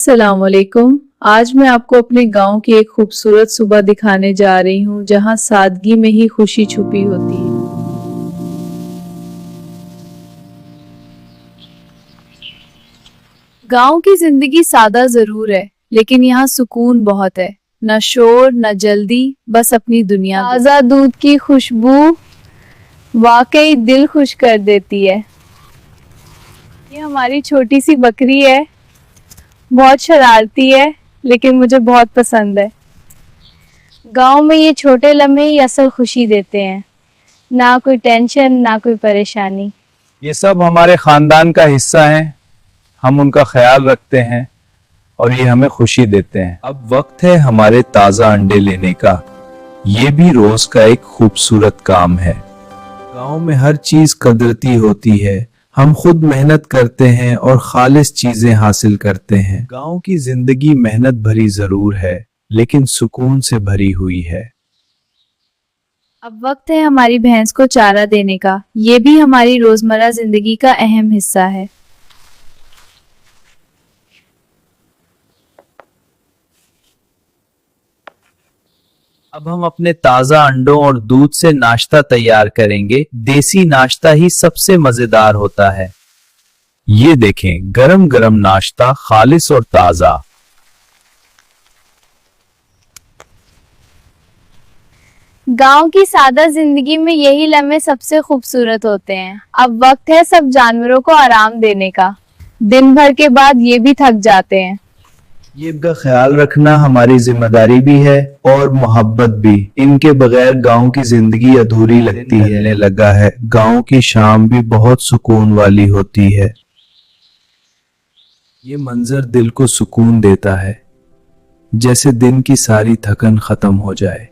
अस्सलाम वालेकुम। आज मैं आपको अपने गांव की एक खूबसूरत सुबह दिखाने जा रही हूँ जहाँ सादगी में ही खुशी छुपी होती है। गांव की जिंदगी सादा जरूर है, लेकिन यहाँ सुकून बहुत है। न शोर न जल्दी, बस अपनी दुनिया। ताज़ा दूध की खुशबू वाकई दिल खुश कर देती है। ये हमारी छोटी सी बकरी है, बहुत शरारती है, लेकिन मुझे बहुत पसंद है। गांव में ये छोटे लम्हे ही असल खुशी देते हैं। ना कोई टेंशन, ना कोई परेशानी। ये सब हमारे खानदान का हिस्सा है। हम उनका ख्याल रखते हैं और ये हमें खुशी देते हैं। अब वक्त है हमारे ताजा अंडे लेने का। ये भी रोज का एक खूबसूरत काम है। गांव में हर चीज कुदरती होती है। हम खुद मेहनत करते हैं और खालिस चीजें हासिल करते हैं। गांव की जिंदगी मेहनत भरी जरूर है, लेकिन सुकून से भरी हुई है। अब वक्त है हमारी भैंस को चारा देने का। ये भी हमारी रोजमर्रा जिंदगी का अहम हिस्सा है। अब हम अपने ताजा अंडों और दूध से नाश्ता तैयार करेंगे। देसी नाश्ता ही सबसे मजेदार होता है। ये देखें, गरम गरम नाश्ता, खालिस और ताजा। गांव की सादा जिंदगी में यही लम्हे सबसे खूबसूरत होते हैं। अब वक्त है सब जानवरों को आराम देने का। दिन भर के बाद ये भी थक जाते हैं। ये इनका ख्याल रखना हमारी जिम्मेदारी भी है और मोहब्बत भी। इनके बगैर गांव की जिंदगी अधूरी लगती है। लगा है, गांव की शाम भी बहुत सुकून वाली होती है। ये मंजर दिल को सुकून देता है, जैसे दिन की सारी थकन खत्म हो जाए।